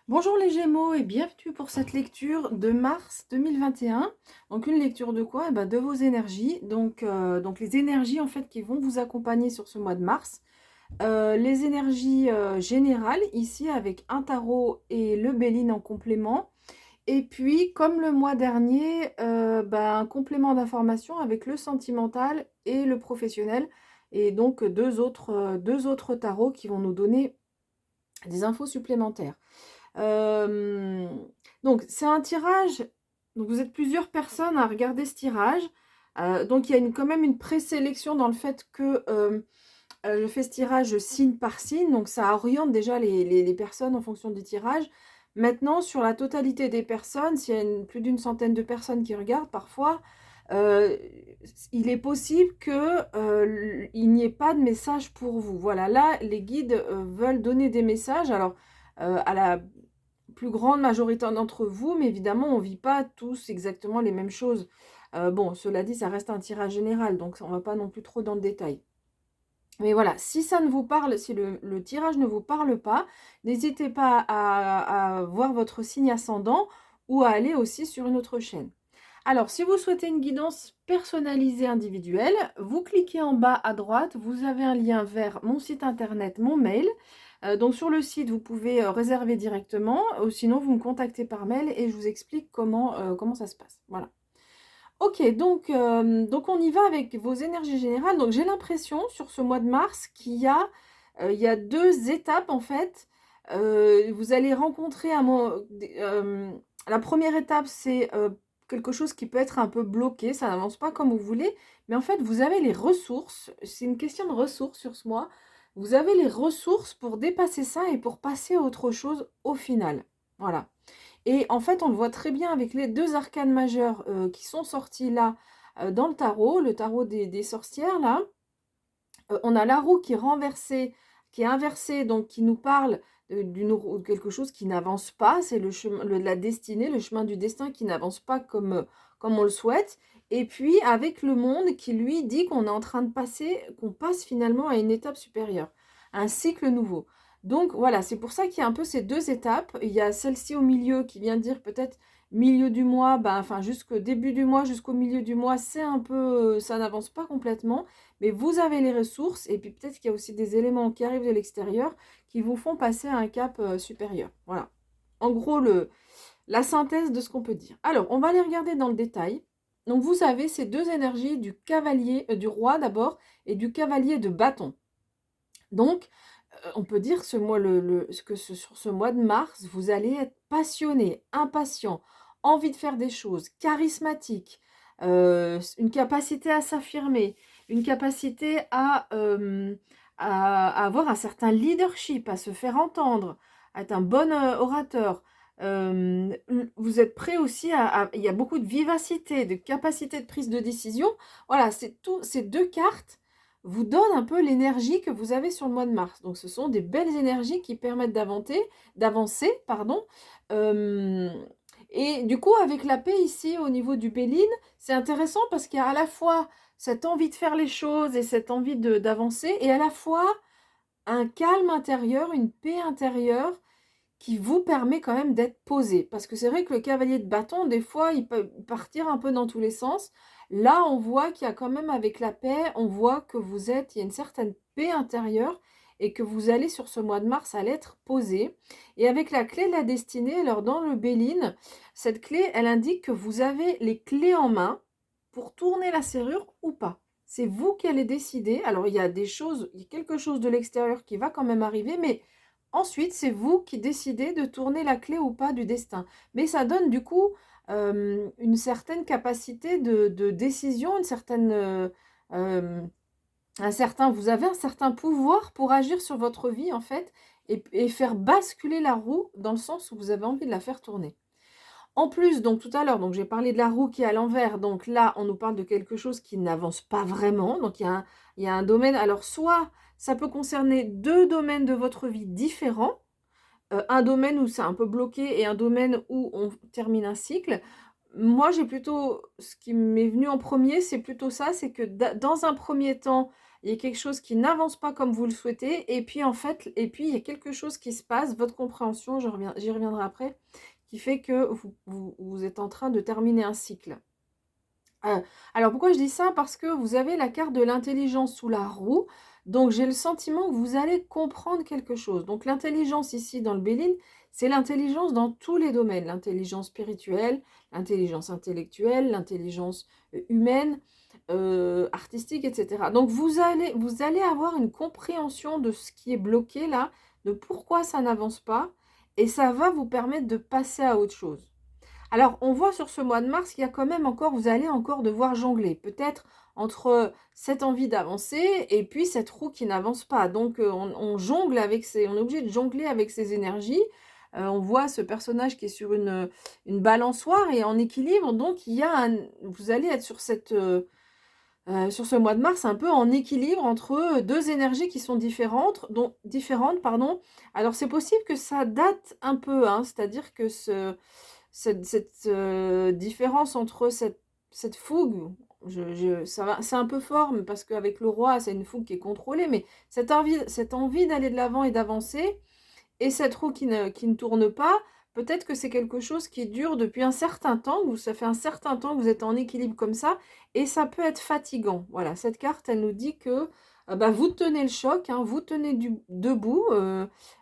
Bonjour les Gémeaux et bienvenue pour cette lecture de mars 2021. Donc une lecture de quoi? De vos énergies. Donc les énergies en fait qui vont vous accompagner sur ce mois de mars. Les énergies générales ici avec un tarot et le Béline en complément. Et puis comme le mois dernier, un complément d'information avec le sentimental et le professionnel. Et donc deux autres tarots qui vont nous donner des infos supplémentaires. Euh, donc, c'est un tirage. Donc, vous êtes plusieurs personnes à regarder ce tirage. Donc, il y a quand même une présélection dans le fait que je fais ce tirage signe par signe. Donc, ça oriente déjà les personnes en fonction du tirage. Maintenant, sur la totalité des personnes, s'il y a plus d'une centaine de personnes qui regardent, parfois, euh, il est possible qu'il n'y ait pas de message pour vous. Voilà, là, les guides veulent donner des messages. Alors, à la plus grande majorité d'entre vous, mais évidemment, on ne vit pas tous exactement les mêmes choses. Bon, cela dit, ça reste un tirage général, donc on ne va pas non plus trop dans le détail. Mais voilà, si ça ne vous parle, si le tirage ne vous parle pas, n'hésitez pas à voir votre signe ascendant ou à aller aussi sur une autre chaîne. Alors, si vous souhaitez une guidance personnalisée individuelle, vous cliquez en bas à droite, vous avez un lien vers mon site internet, mon mail. Donc sur le site, vous pouvez réserver directement, ou sinon vous me contactez par mail et je vous explique comment ça se passe. Voilà. Ok, donc on y va avec vos énergies générales. Donc j'ai l'impression sur ce mois de mars il y a deux étapes en fait. Vous allez rencontrer la première étape, c'est quelque chose qui peut être un peu bloqué, ça n'avance pas comme vous voulez, mais en fait vous avez les ressources, c'est une question de ressources sur ce mois, vous avez les ressources pour dépasser ça et pour passer à autre chose au final. Voilà. Et en fait, on le voit très bien avec les deux arcanes majeures qui sont sortis là dans le tarot des sorcières là. On a la roue qui est renversée, qui est inversée, donc qui nous parle de quelque chose qui n'avance pas. C'est le chemin de la destinée, le chemin du destin qui n'avance pas comme on le souhaite. Et puis avec le monde qui lui dit qu'on est en train de passer, qu'on passe finalement à une étape supérieure, un cycle nouveau. Donc voilà, c'est pour ça qu'il y a un peu ces deux étapes. Il y a celle-ci au milieu qui vient dire peut-être milieu du mois, enfin jusqu'au début du mois, jusqu'au milieu du mois, c'est un peu, ça n'avance pas complètement. Mais vous avez les ressources et puis peut-être qu'il y a aussi des éléments qui arrivent de l'extérieur qui vous font passer à un cap supérieur. Voilà. En gros, la synthèse de ce qu'on peut dire. Alors, on va les regarder dans le détail. Donc, vous avez ces deux énergies du cavalier, du roi d'abord, et du cavalier de bâton. Donc, on peut dire sur ce mois de mars, vous allez être passionné, impatient, envie de faire des choses, charismatique, une capacité à s'affirmer, une capacité à avoir un certain leadership, à se faire entendre, à être un bon orateur. Vous êtes prêt aussi il y a beaucoup de vivacité, de capacité de prise de décision. Voilà, c'est tout, ces deux cartes vous donne un peu l'énergie que vous avez sur le mois de mars. Donc ce sont des belles énergies qui permettent d'avancer, pardon. Euh, et du coup, avec la paix ici au niveau du Béline, c'est intéressant parce qu'il y a à la fois cette envie de faire les choses et cette envie d'avancer, et à la fois un calme intérieur, une paix intérieure qui vous permet quand même d'être posé. Parce que c'est vrai que le cavalier de bâton, des fois, il peut partir un peu dans tous les sens. Là, on voit qu'il y a quand même, avec la paix, on voit que il y a une certaine paix intérieure et que vous allez sur ce mois de mars à l'être posé. Et avec la clé de la destinée, alors dans le Béline, cette clé, elle indique que vous avez les clés en main pour tourner la serrure ou pas. C'est vous qui allez décider. Alors, il y a quelque chose de l'extérieur qui va quand même arriver, mais ensuite, c'est vous qui décidez de tourner la clé ou pas du destin. Mais ça donne du coup une certaine capacité de décision, euh, vous avez un certain pouvoir pour agir sur votre vie en fait et faire basculer la roue dans le sens où vous avez envie de la faire tourner. En plus, donc tout à l'heure, donc j'ai parlé de la roue qui est à l'envers. Donc là, on nous parle de quelque chose qui n'avance pas vraiment. Donc il y a un domaine. Alors soit ça peut concerner deux domaines de votre vie différents. Un domaine où c'est un peu bloqué et un domaine où on termine un cycle. Moi, ce qui m'est venu en premier, c'est plutôt ça, c'est que dans un premier temps, il y a quelque chose qui n'avance pas comme vous le souhaitez, et puis en fait, il y a quelque chose qui se passe, votre compréhension, j'y reviendrai après, qui fait que vous êtes en train de terminer un cycle. Alors pourquoi je dis ça? Parce que vous avez la carte de l'intelligence sous la roue, donc j'ai le sentiment que vous allez comprendre quelque chose. Donc l'intelligence ici dans le Béline, c'est l'intelligence dans tous les domaines, l'intelligence spirituelle, l'intelligence intellectuelle, l'intelligence humaine, artistique, etc. Donc vous allez avoir une compréhension de ce qui est bloqué là, de pourquoi ça n'avance pas, et ça va vous permettre de passer à autre chose. Alors, on voit sur ce mois de mars qu'il y a quand même encore, vous allez encore devoir jongler. Peut-être entre cette envie d'avancer et puis cette roue qui n'avance pas. Donc, on jongle avec on est obligé de jongler avec ces énergies. On voit ce personnage qui est sur une balançoire et en équilibre. Donc, vous allez être sur ce mois de mars un peu en équilibre entre deux énergies qui sont différentes, pardon. Alors, c'est possible que ça date un peu, hein, c'est-à-dire que cette différence entre cette fougue, c'est un peu fort, mais parce qu'avec le roi, c'est une fougue qui est contrôlée, mais cette envie d'aller de l'avant et d'avancer, et cette roue qui ne tourne pas, peut-être que c'est quelque chose qui dure depuis un certain temps, ça fait un certain temps que vous êtes en équilibre comme ça, et ça peut être fatigant. Voilà, cette carte, elle nous dit que bah, vous tenez le choc, hein, vous tenez debout,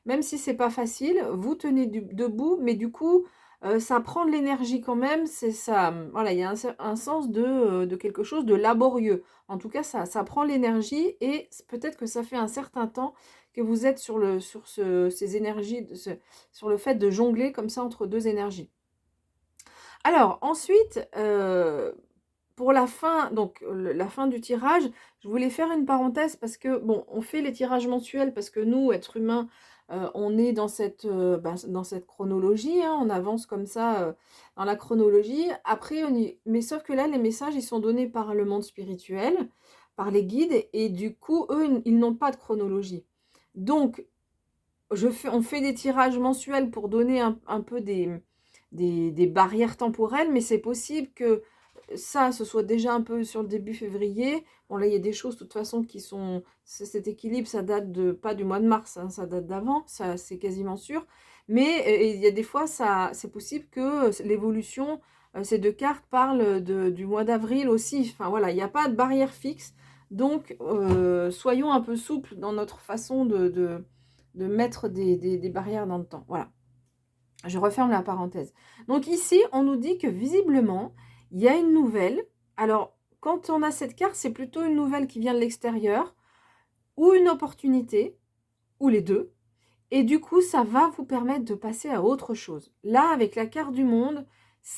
même si c'est pas facile, vous tenez debout, mais du coup, ça prend de l'énergie quand même, c'est ça, voilà, il y a un sens de quelque chose de laborieux. En tout cas, ça prend l'énergie, et peut-être que ça fait un certain temps que vous êtes ces énergies, sur le fait de jongler comme ça entre deux énergies. Alors ensuite, pour la fin, donc la fin du tirage, je voulais faire une parenthèse parce que, bon, on fait les tirages mensuels parce que nous, êtres humains, on est dans dans cette chronologie, hein, on avance comme ça dans la chronologie. Après, mais sauf que là, les messages, ils sont donnés par le monde spirituel, par les guides, et du coup, eux, ils n'ont pas de chronologie. Donc, on fait des tirages mensuels pour donner un peu des barrières temporelles, mais c'est possible que ça, ce soit déjà un peu sur le début février. Bon, là, il y a des choses, de toute façon, cet équilibre, ça date pas du mois de mars, hein, ça date d'avant, ça, c'est quasiment sûr. Mais il y a des fois, c'est possible que l'évolution, ces deux cartes parlent du mois d'avril aussi. Enfin, voilà, il n'y a pas de barrière fixe. Donc, soyons un peu souples dans notre façon de mettre des barrières dans le temps. Voilà, je referme la parenthèse. Donc ici, on nous dit que visiblement, il y a une nouvelle. Alors, quand on a cette carte, c'est plutôt une nouvelle qui vient de l'extérieur, ou une opportunité, ou les deux. Et du coup, ça va vous permettre de passer à autre chose. Là, avec la carte du monde,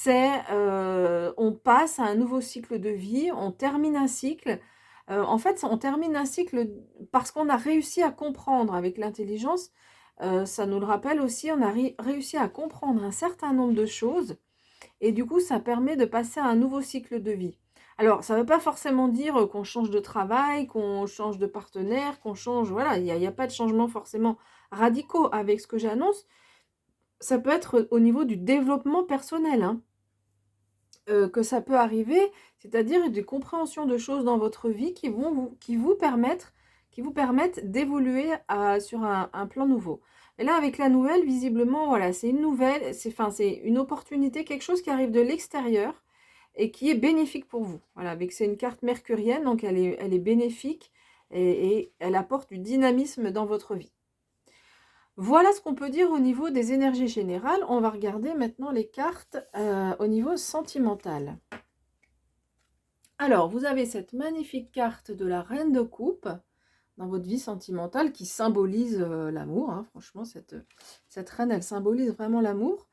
on passe à un nouveau cycle de vie, on termine un cycle. En fait, on termine un cycle parce qu'on a réussi à comprendre avec l'intelligence. Ça nous le rappelle aussi, on a réussi à comprendre un certain nombre de choses. Et du coup, ça permet de passer à un nouveau cycle de vie. Alors, ça ne veut pas forcément dire qu'on change de travail, qu'on change de partenaire, qu'on change... Voilà, il n'y a pas de changement forcément radicaux avec ce que j'annonce. Ça peut être au niveau du développement personnel, hein, que ça peut arriver, c'est-à-dire des compréhensions de choses dans votre vie qui vous permettent d'évoluer sur un plan nouveau. Et là, avec la nouvelle, visiblement, voilà, c'est une nouvelle, c'est une opportunité, quelque chose qui arrive de l'extérieur et qui est bénéfique pour vous. Voilà, c'est une carte mercurienne, donc elle est bénéfique, et elle apporte du dynamisme dans votre vie. Voilà ce qu'on peut dire au niveau des énergies générales. On va regarder maintenant les cartes au niveau sentimental. Alors, vous avez cette magnifique carte de la Reine de Coupe dans votre vie sentimentale qui symbolise l'amour. Hein. Franchement, cette reine, elle symbolise vraiment l'amour.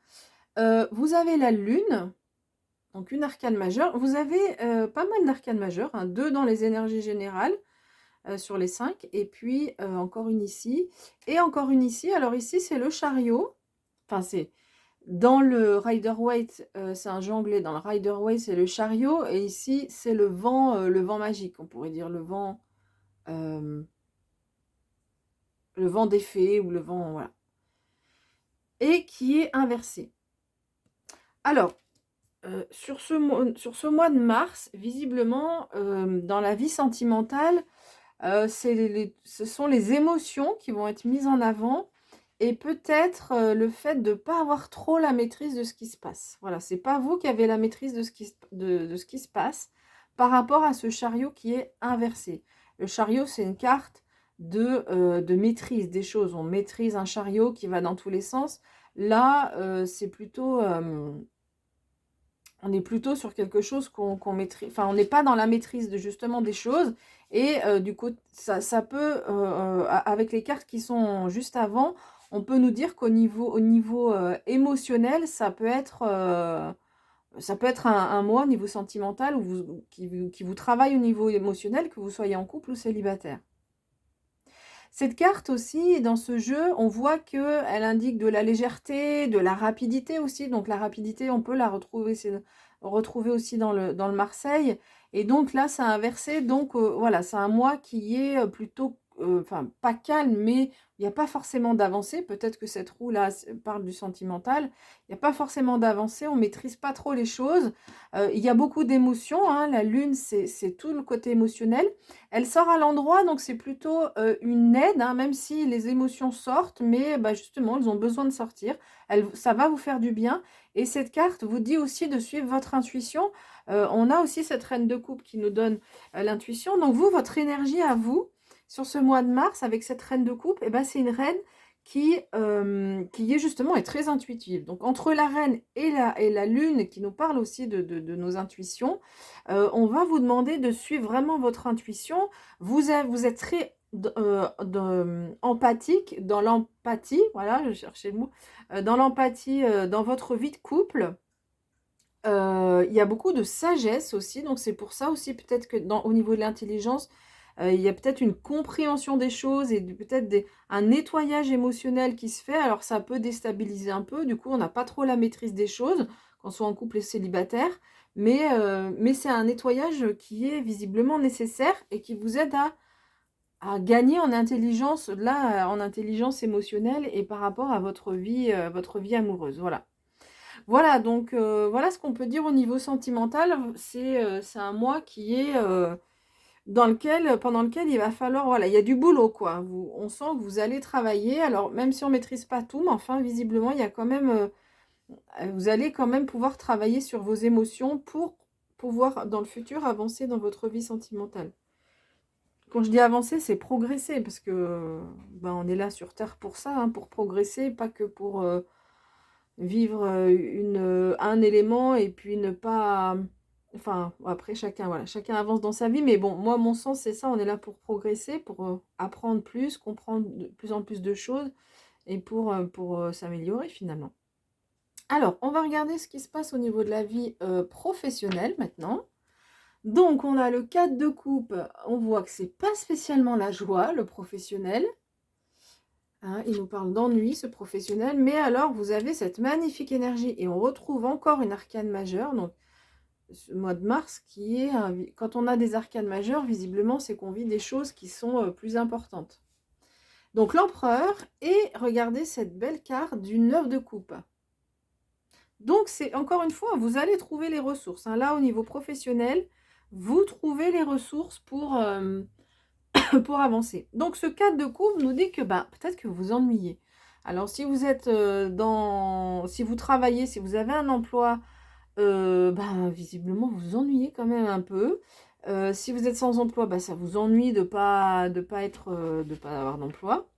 Vous avez la Lune, donc une arcane majeure. Vous avez pas mal d'arcanes majeures, hein, 2 dans les énergies générales. Sur les 5, et puis encore une ici, et encore une ici. Alors ici, c'est le chariot, enfin c'est dans le Rider-Waite, c'est un jeu anglais, dans le Rider-Waite, c'est le chariot, et ici, c'est le vent magique, on pourrait dire le vent des fées, ou le vent, voilà, et qui est inversé. Alors, sur ce mois de mars, visiblement, dans la vie sentimentale, Ce sont les émotions qui vont être mises en avant et peut-être le fait de ne pas avoir trop la maîtrise de ce qui se passe. Voilà, c'est pas vous qui avez la maîtrise de ce qui se passe par rapport à ce chariot qui est inversé. Le chariot, c'est une carte de maîtrise des choses. On maîtrise un chariot qui va dans tous les sens. Là, c'est plutôt... on est plutôt sur quelque chose qu'on maîtrise, enfin on n'est pas dans la maîtrise de justement des choses et du coup ça peut, avec les cartes qui sont juste avant, on peut nous dire au niveau émotionnel, ça peut être un mois au niveau sentimental qui vous travaille au niveau émotionnel, que vous soyez en couple ou célibataire. Cette carte aussi, dans ce jeu, on voit qu'elle indique de la légèreté, de la rapidité aussi. Donc la rapidité, on peut la retrouver aussi dans le Marseille. Et donc là, c'est inversé. Donc voilà, c'est un mois qui est plutôt, enfin pas calme, mais il n'y a pas forcément d'avancée. Peut-être que cette roue-là parle du sentimental. Il n'y a pas forcément d'avancée, on ne maîtrise pas trop les choses. Il y a beaucoup d'émotions, hein. La lune, c'est tout le côté émotionnel. Elle sort à l'endroit, donc c'est plutôt une aide, hein, même si les émotions sortent, mais bah, justement, elles ont besoin de sortir. Ça va vous faire du bien. Et cette carte vous dit aussi de suivre votre intuition. On a aussi cette reine de coupe qui nous donne l'intuition. Donc vous, votre énergie à vous, sur ce mois de mars, avec cette reine de coupe, eh ben, c'est une reine qui est justement est très intuitive. Donc entre la reine et la lune, qui nous parle aussi de nos intuitions, on va vous demander de suivre vraiment votre intuition. Vous êtes très empathique, dans l'empathie, voilà, je cherchais le mot, dans l'empathie, dans votre vie de couple. Il y a beaucoup de sagesse aussi, donc c'est pour ça aussi peut-être que au niveau de l'intelligence, il y a peut-être une compréhension des choses et peut-être un nettoyage émotionnel qui se fait. Alors ça peut déstabiliser un peu, du coup on n'a pas trop la maîtrise des choses, qu'on soit en couple et célibataire, mais c'est un nettoyage qui est visiblement nécessaire et qui vous aide à gagner en intelligence, là, en intelligence émotionnelle et par rapport à votre vie amoureuse. Voilà. Voilà, donc voilà ce qu'on peut dire au niveau sentimental. C'est un mois qui est pendant lequel il va falloir, voilà, il y a du boulot, quoi. On sent que vous allez travailler. Alors, même si on ne maîtrise pas tout, mais enfin, visiblement, il y a quand même, vous allez quand même pouvoir travailler sur vos émotions pour pouvoir, dans le futur, avancer dans votre vie sentimentale. Quand je dis avancer, c'est progresser, parce que ben, on est là sur Terre pour ça, hein, pour progresser, pas que pour vivre un élément et puis ne pas... Enfin, après, chacun avance dans sa vie, mais bon, moi, mon sens, c'est ça, on est là pour progresser, pour apprendre plus, comprendre de plus en plus de choses, et pour s'améliorer, finalement. Alors, on va regarder ce qui se passe au niveau de la vie professionnelle, maintenant. Donc, on a le 4 de coupe, on voit que c'est pas spécialement la joie, le professionnel. Hein, il nous parle d'ennui, ce professionnel, mais alors vous avez cette magnifique énergie et on retrouve encore une arcane majeure, donc ce mois de mars qui est, quand on a des arcanes majeures, visiblement c'est qu'on vit des choses qui sont plus importantes. Donc l'empereur et regardez cette belle carte du 9 de coupe. Donc c'est encore une fois, vous allez trouver les ressources. Hein. Là au niveau professionnel, vous trouvez les ressources pour avancer. Donc ce 4 de coupe nous dit que bah, peut-être que vous vous ennuyez. Alors si vous êtes si vous travaillez, si vous avez un emploi, bah, visiblement vous vous ennuyez quand même un peu. Si vous êtes sans emploi, bah, ça vous ennuie de pas avoir d'emploi.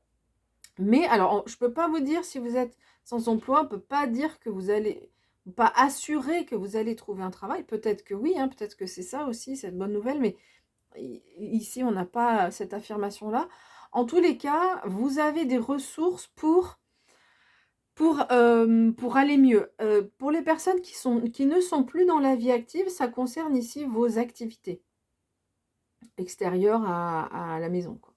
Mais alors je peux pas vous dire si vous êtes sans emploi, on peut pas dire que vous allez pas assurer que vous allez trouver un travail. Peut-être que oui, hein, peut-être que c'est ça aussi, cette bonne nouvelle, mais ici, on n'a pas cette affirmation-là. En tous les cas, vous avez des ressources pour aller mieux. Pour les personnes qui ne sont plus dans la vie active, ça concerne ici vos activités extérieures à la maison, quoi.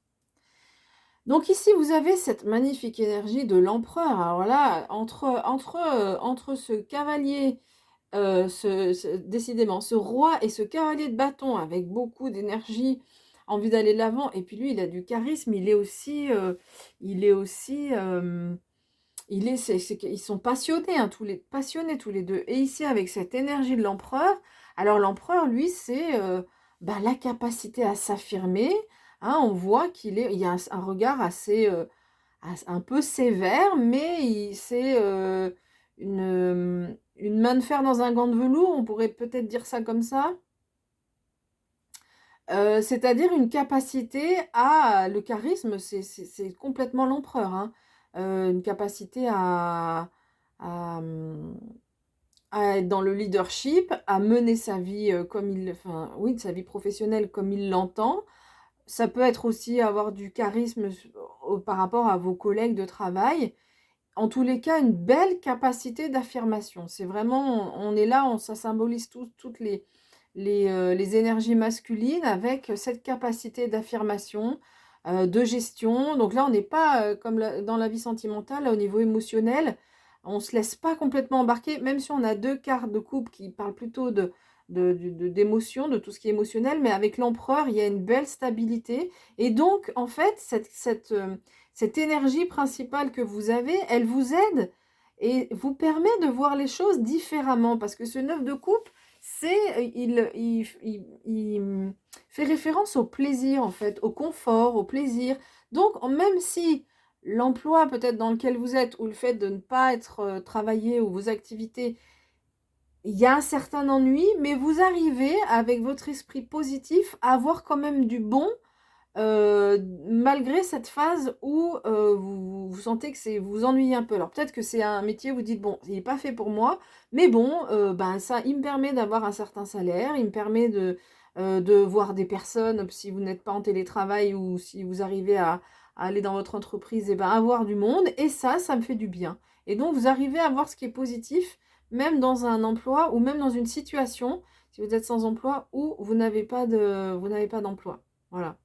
Donc ici, vous avez cette magnifique énergie de l'empereur. Alors là, entre ce cavalier, décidément, ce roi et ce cavalier de bâton avec beaucoup d'énergie, envie d'aller de l'avant, et puis lui, il a du charisme, ils sont passionnés, hein, passionnés tous les deux. Et ici, avec cette énergie de l'empereur, alors l'empereur, lui, c'est la capacité à s'affirmer, hein, on voit il y a un regard assez, un peu sévère, mais c'est une main de fer dans un gant de velours, on pourrait peut-être dire ça comme ça. C'est-à-dire une capacité à le charisme, c'est complètement l'empereur, hein. Une capacité à, mmh, à être dans le leadership, à mener sa vie, enfin, oui, sa vie professionnelle comme il l'entend. Ça peut être aussi avoir du charisme par rapport à vos collègues de travail. En tous les cas, une belle capacité d'affirmation. C'est vraiment, on est là, ça symbolise toutes les énergies masculines avec cette capacité d'affirmation, de gestion. Donc là, on n'est pas comme dans la vie sentimentale, là, au niveau émotionnel. On ne se laisse pas complètement embarquer, même si on a deux cartes de couple qui parlent plutôt d'émotion, de tout ce qui est émotionnel. Mais avec l'empereur, il y a une belle stabilité. Et donc, en fait, cette énergie principale que vous avez, elle vous aide et vous permet de voir les choses différemment. Parce que ce 9 de coupe, il fait référence au plaisir, en fait, au confort, au plaisir. Donc, même si l'emploi peut-être dans lequel vous êtes, ou le fait de ne pas être travaillé, ou vos activités, il y a un certain ennui, mais vous arrivez, avec votre esprit positif, à avoir quand même du bon, malgré cette phase où vous sentez que vous vous ennuyez un peu. Alors peut-être que c'est un métier où vous dites: «Bon, il n'est pas fait pour moi, mais bon, ben, ça, il me permet d'avoir un certain salaire, il me permet de voir des personnes, si vous n'êtes pas en télétravail ou si vous arrivez à aller dans votre entreprise et ben, avoir du monde et ça me fait du bien». Et donc vous arrivez à voir ce qui est positif, même dans un emploi ou même dans une situation, si vous êtes sans emploi, où vous n'avez pas d'emploi. Voilà.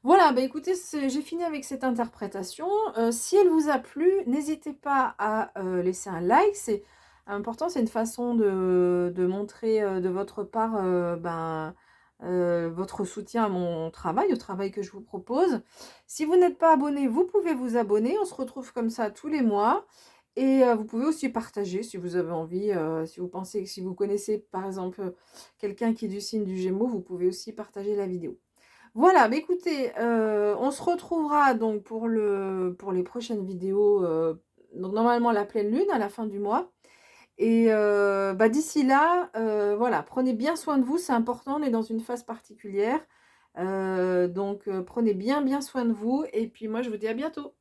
Voilà, bah écoutez, j'ai fini avec cette interprétation. Si elle vous a plu, n'hésitez pas à laisser un like. C'est important, c'est une façon de montrer de votre part votre soutien à mon travail, au travail que je vous propose. Si vous n'êtes pas abonné, vous pouvez vous abonner. On se retrouve comme ça tous les mois. Et vous pouvez aussi partager si vous avez envie, si vous pensez que si vous connaissez par exemple quelqu'un qui est du signe du Gémeaux, vous pouvez aussi partager la vidéo. Voilà, bah écoutez, on se retrouvera donc pour les prochaines vidéos, donc normalement la pleine lune à la fin du mois et bah, d'ici là, voilà, prenez bien soin de vous, c'est important, on est dans une phase particulière, donc prenez bien soin de vous et puis moi je vous dis à bientôt.